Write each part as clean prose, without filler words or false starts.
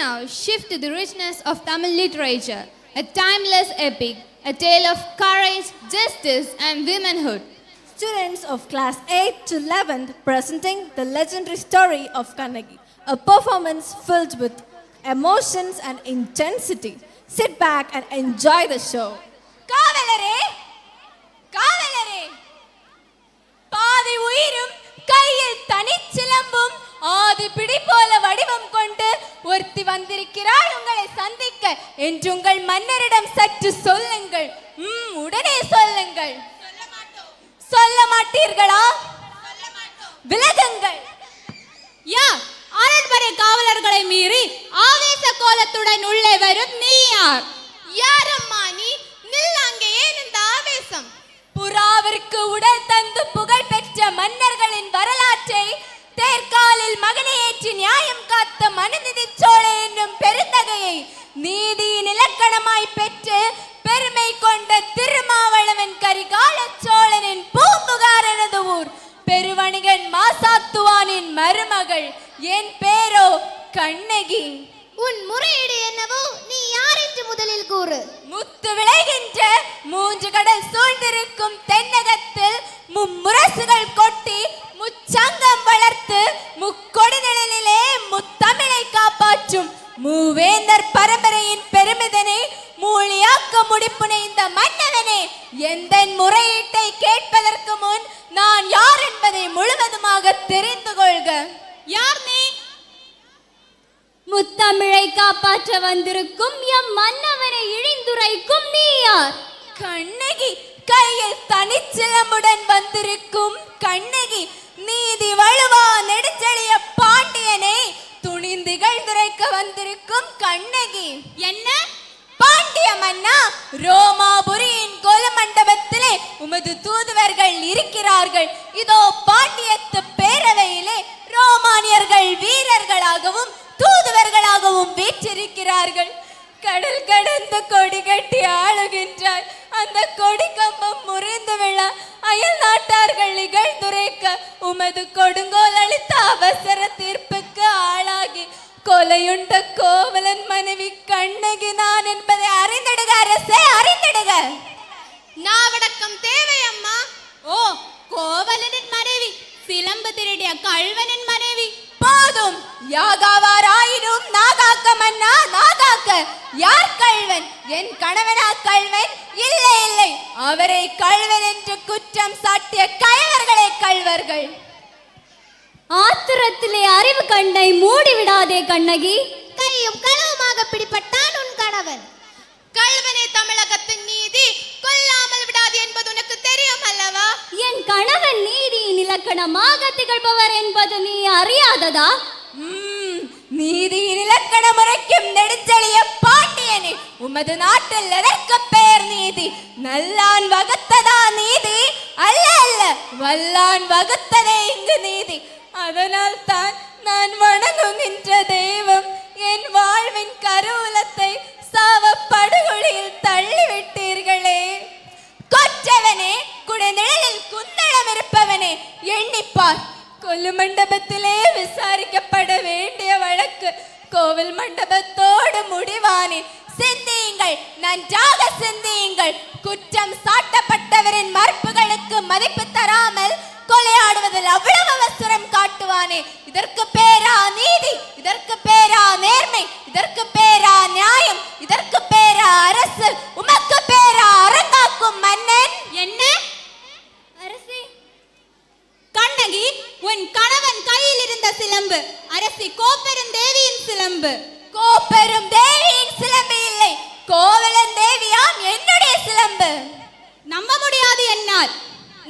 now shift to the richness of Tamil literature, a timeless epic, a tale of courage, justice and womanhood. Students of class 8 to 11th presenting the legendary story of Kannagi, a performance filled with emotions and intensity. Sit back and enjoy the show. காவலரே காவலரே பாதி உயிரும் கையில் தனிச்சிலம்பும் ஆதி பிடி போல வடிவம் கொண்டு ஒருத்தி வந்திருக்கிறாள் உங்களை சந்திக்க என்று உங்கள் மன்னரிடம் சற்று சொல்லுங்கள். உடனே சொல்லுங்கள். சொல்ல மாட்டீர்களா? விலகுங்கள். யார் அரண்மனை காவலர்களை மீறி ஆவேச கோலத்துடன் உள்ளே வரும் நீ யார்? யாரம்மா நீ? நில், அங்கே ஏன் இந்த ஆவேசம்? புறாவிற்கு உடல் தந்து புகழ் பெற்ற மன்னர்களின் வரலாற்றை தேர்காலில் மகனை ஏற்றி நியாயம் காத்த மனுநீதி சோழன் என்னும் பெருந்தகையை நீதியின் இலக்கணமாய் பெற்று பெருமை கொண்ட திருமாவளவன் கரிகால சோழனின் பூம்புகார் எனது ஊர் பெருவணிகன் மாசாத்துவானின் மருமகள். என் பேரோ கண்ணகி. உன் முறையீடு என்னவோ? நீ யார் என்று முதலில் கூறு. முத்து விளைகின்ற மூன்று கடல் சூழ்ந்திருக்கும் தென்னகத்தில் மும்முரசுகள் கொட்டி முச்சங்கம் வளர்த்து முக்கொடி நிழலிலே முத்தமிழை காப்பாற்றும் மூவேந்தர் பரம்பரையின் பெருமிதனை மூலியாக்க முடிப்புனை இந்த மன்னவனே, எந்த முறையீட்டை கேட்பதற்கு முன் நான் யார் என்பதை முழுவதுமாக தெரிந்து கொள்க. யார் நீ? முத்தமிழை காப்பாற்ற வந்திருக்கும் எம் மன்னவனை இழிந்துரைக்கும் நீ யார்? கண்ணகி. கையில் தனிச்சிலம்புடன் வந்திருக்கும் கண்ணகி. நீதி வழுவா நெடுஞ்செழிய பாண்டியனை துணிந்திகழ்ந்துரைக்க வந்திருக்கும் கண்ணகி. என்ன? பாண்டிய மன்னா, ரோமாபுரியின் கோல மண்டபத்திலே உமது தூதுவர்கள் இருக்கிறார்கள். இதோ பாண்டியத்து பேரவையிலே ரோமானியர்கள் வீரர்களாகவும் தூதுவர்களாகவும் வீற்றிருக்கிறார்கள். கடல் கடந்த கொடி கட்டி ஆளுகின்றார். அந்த கொடி கம்பம் முறிந்து விழ அயல் நாட்டார்கள் இகழ்ந்துரைக்க உமது கொடுங்கோல் அளித்த அவசர தீர்ப்புக்கு ஆளாகி கொலையுண்ட கோவலன் மனைவி கண்ணகி நான் என்பதை அறிந்திடுக அரசே, அறிந்திடுக. நாவடக்கம் தேவை அம்மா. ஓ, கோவலனின் மனைவி, சிலம்பு திருடிய கள்வனின் மனைவி. போதும். யாகாவாராயினும் நாகாக்க மன்னா, நாகாக்க. யார் கள்வன்? என் கணவனா கள்வன்? இல்லை இல்லை, அவரை கள்வன் என்று குற்றம் சாட்டிய கயவர்களே கள்வர்கள். ஆத்திரத்திலே அறிவு கண்ணை மூடிவிடாதே கண்ணகி. கையும் களவுமாக பிடிபட்டான் உன் கணவன். கள்வனே தமிழகத்தின் நீதி கொல்லாமல் விடாது என்பது உனக்கு தெரியும் அல்லவா? என் கணவன் நீதியின் இலக்கணமாக திகழ்பவர் என்பது நீ அறியாததா? நீதியின் இலக்கண முறைக்கும் நெடுஞ்செழிய பாண்டியனே, உமது நாட்டில் எதற்கு பெயர் நீதி? நல்லான் வகுத்ததா நீதி? அல்ல அல்ல, வல்லான் வகுத்ததே இங்கு நீதி. அதனால் தான் நான் வணங்குகின்ற தெய்வம் என் வாழ்வின் கருவூலத்தை சாவ படுகொலியில் தள்ளிவிட்டீர்களே. கொற்றவனே, குடநிழலில் குந்தளம் இருப்பவனே, எண்ணிப்பார். கொல்லு மண்டபத்திலே விசாரிக்கப்பட வேண்டிய வழக்கு கோவில் மண்டபத்தோடு முடிவானே. சிந்தியுங்கள், நன்றாக சிந்தியுங்கள். குற்றம் சாட்டப்பட்டவரின் மறுப்புகளுக்கு மதிப்பு தராமல் கொலையாடுவதில் அவ்வளவு அவசரம் காட்டுவானே. இதற்கு பேரா நீதி? இதற்கு பேரா நேர்மை? இதற்கு பேரா நியாயம்? இதற்கு பேரா அரசு? உமக்கு பேரா அரங்காக்கும் மன்னன்? என்ன அரசி? கண்ணகி, உன் கணவன் கையில் இருந்த சிலம்பு அரசி கோப்பெரும் தேவியின் சிலம்பு. கோப்பெரும் தேவியின் சிலம்பு இல்லை, கோவலன் தேவியாம் என்னுடைய சிலம்பு. நம்ப முடியாது என்னால்.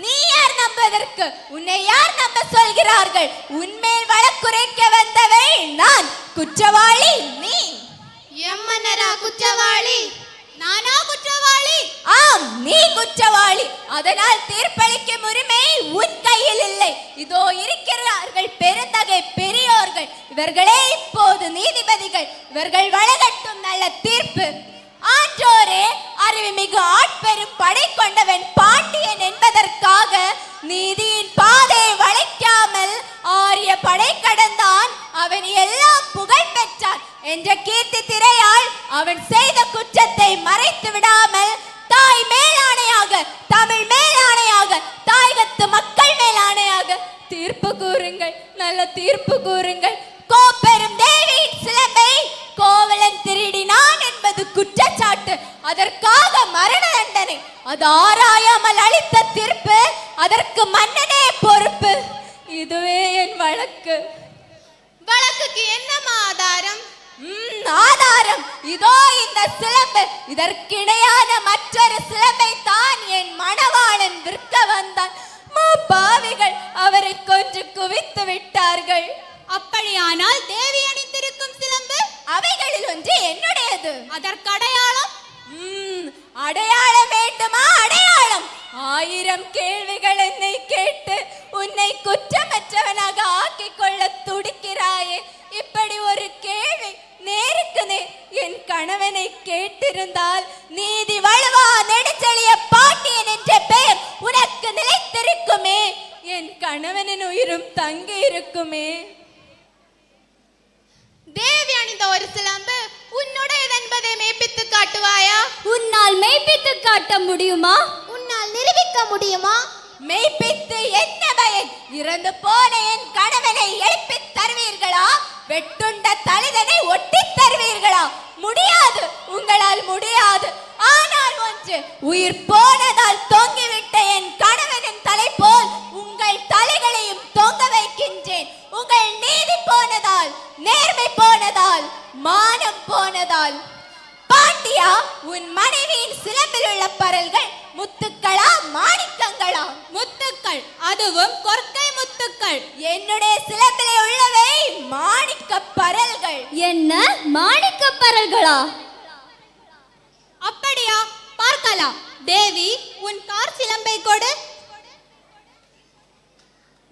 நீ யார் நம்பதற்கு? உன்னை யார் நம்ப சொல்கிறார்கள்? உன்மேல் வழக்குரைக்க வந்தவள் நான். குற்றவாளி நீ. எம்மன்னரா குற்றவாளி? நானா குற்றவாளி? ஆம், நீ குற்றவாளி. அதனால் தீர்ப்பளிக்கும் உரிமை உன் கையில் இல்லை. இதோ இருக்கிறார்கள் பெருந்தகை பெரியோர்கள். இவர்களே இப்போது நீதிபதிகள். இவர்கள் வழங்கட்டும் நல்ல தீர்ப்பு. ஆற்றோரே, அறிவுமிகு ஆட்பெரும் படை கொண்டவன் பாண்டியன் என்பதற்காக நீதியின் பாதை வளைக்காமல் ஆரிய படை கடந்தான். அவன் எல்லாம் புகழ் பெற்றான். என் என்ற கீர்த்தி திரையால் அவன் செய்த குற்றத்தை மறைத்து விடாமல் தாய் மேலாணையாக, தமிழ் மேலாணையாக, தாயகத்து மக்கள் மேலாணையாக தீர்ப்பு கூறுங்கள், நல்ல தீர்ப்பு கூறுங்கள். கோப்பெரும் தேவியின் சிலம்பை கோவலன் திருடினான் என்பது குற்றச்சாட்டு, அதற்காக மரண தண்டனை. அது ஆராயாமல் அளித்த தீர்ப்பு, அதற்கு மன்னனே பொறுப்பு. இதுவே என் வழக்கு. வழக்குக்கு என்னம்மா ஆதாரம்? ஆதாரம் இதோ இந்த சிலம்பு. இதற்கிணையான மற்றொரு சிலம்பை தான் என் மணவாளன் விற்க வந்தான். பாவிகள் அவரை கொன்று குவித்து விட்டார்கள். அப்படியானால் தேவி அணிந்திருக்கும் சிலம்பு அவைகளில் ஒன்று என்னுடையது. அதற்கு அடையாளம்? அடையாளம் வேண்டுமா? அடையாளம். 1000 கேள்விகள் என்னை கேட்டு உன்னை குற்றமற்றவனாக ஆக்கிக் கொள்ள துடிக்கிறாயே. இப்படி ஒரு கேள்வி நேருக்கு நேர் என் கணவனை கேட்டிருந்தால் நீதி வழுவா நெடுஞ்செழிய பாண்டியன் என்ற பெயர் உனக்கு நிலைத்திருக்குமே, என் கணவனின் உயிரும் தங்கி இருக்குமே. தேவி அணிந்த ஒரு சிலம்பு உன்னுடையது என்பதை மெய்ப்பித்து காட்டுவாயா? உன்னால் மெய்ப்பித்து காட்ட முடியுமா? உன்னால் நிரூபிக்க முடியுமா? மெய்ப்பித்து என்ன பயன்? இறந்து போன என் கணவனை எழுப்பித் தருவீர்களா? வெட்டுண்ட தலிதனை ஒட்டி தருவீர்களா? முடியாது, உங்களால் முடியாது. ஆனால் ஒன்று, உயிர் போனதால் தொங்கிவிட்ட என் கணவனின் தலை போல் உங்கள் தலைகளையும் தொங்க வைக்கின்றேன். உங்கள் நீதி போனதால், நேர்மை போனதால், மானம் போனதால். பாண்டியா, உன் மனைவியின் சிலம்பில் உள்ள பரல்கள் முத்துக்களா மாணிக்கங்களா? முத்துக்கள், அதுவும் கொற்கை முத்துக்கள். என்னுடைய சிலம்பிலே உள்ளவை மாணிக்க பரல்கள். என்ன மாணிக்க பரல்களா? அப்படியா? பார்க்கலாம். தேவி, உன் கார் சிலம்பை கொடு.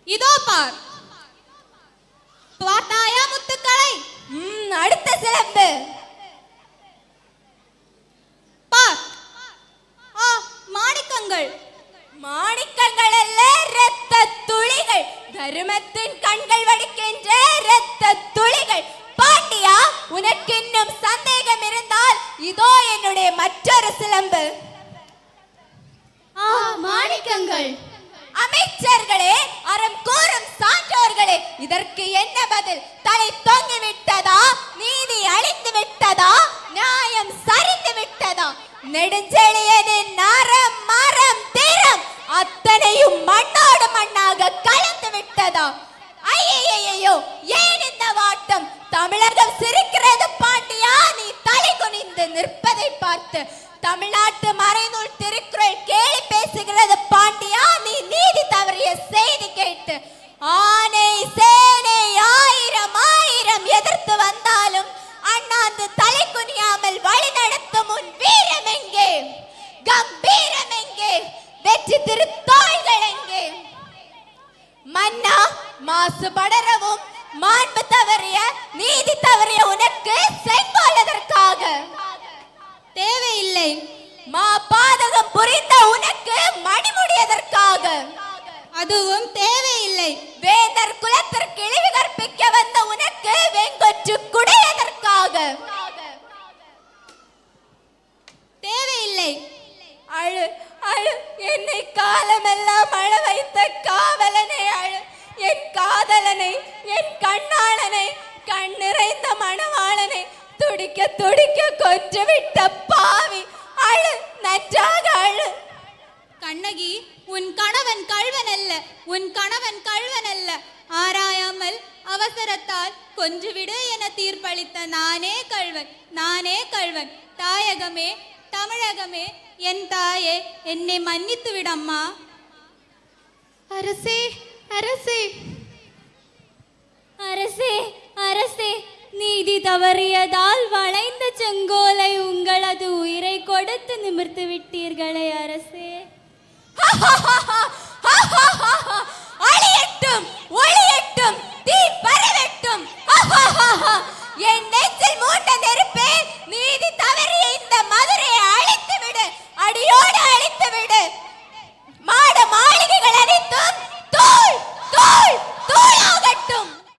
இதோ பார். பார்த்தாயா முத்துக்களை? அடுத்த சிலம்பு பார். மாணிக்கங்கள். மாணிக்கங்கள் அல்ல, இரத்த துளிகள். தருமத்தின் கண்கள் வடிக்கின்ற இரத்த துளிகள். பாண்டியா, உனக்கு இன்னும் சந்தேகம் இருந்தால் இதோ என்னுடைய மற்றொரு சிலம்பு. மாணிக்கங்கள். அமைச்சர்களே, அறம் கூறும் சான்றோர்களே, இதற்கு என்ன பதில்? தலை தொங்கி விட்டதா? நீதி அழிந்து விட்டதா? நியாயம் சரிந்து விட்டதா? நெடுஞ்செழியனின் நரம் மரம் தீரம் அத்தனையும் மண்ணோடு மண்ணாக கலந்து விட்டதா? ஐயையோ, ஏன் இந்த வாட்டம்? தமிழகம் சிரிக்கிறது பாண்டியா, நீ தலை குனிந்து நிற்பதை பார்த்து. தமிழ்நாட்டு மறைநூல் திருக்குறள் கேலி பேசுகிறது பாண்டியா, நீ நீதி தவறிய செய்தி கேட்டு. ஆனை சேனை 1000 எதிர்த்து வந்தாலும் அண்ணாந்து தலை குனியாமல் வழி நடத்தும் உன் வீரம் எங்கே? கம்பீரம் எங்கே? வெற்றி திருத்தோள்கள் எங்கே? மன்னா, மாசு படரவும் மாண்பு தவறிய நீதி தவறிய உனக்கு செங்கோலதற்காக தேவையில்லை. பாதகம் புரிந்த உனக்கு மணிமுடியதற்காக அதுவும் தேவையில்லை. வேந்தர் குலத்திற்கு இழிவு கற்பிக்க வந்த உனக்கு வெங்கொற்று குடையதற்காக தேவையில்லை. அழு அழு, என்னை காலமெல்லாம் அழ வைத்த காவலனை அழு. என் காதலனை, என் கண்ணாளனை, கண் நிறைந்த மணவாளனை துடிக்க துடிக்க கொன்றுவிட்ட பாவி அழு, நன்றாக அழு. கண்ணகி, உன் கணவன் கள்வன் அல்ல, உன் கணவன் கள்வன் அல்ல. ஆராயாமல் அவசரத்தால் கொன்றுவிடு என தீர்ப்பளித்த நானே கள்வன், நானே கள்வன். தாயகமே, தமிழகமே, என் தாயே, என்னை மன்னித்து விடம்மா. அரசே, அரசே, அரசே, அரசே, நீதி தவறியதால் வளைந்த செங்கோலை உங்களது உயிரை கொடுத்து நிமிர்த்து விட்டீர்களே அரசே. அழியட்டும்,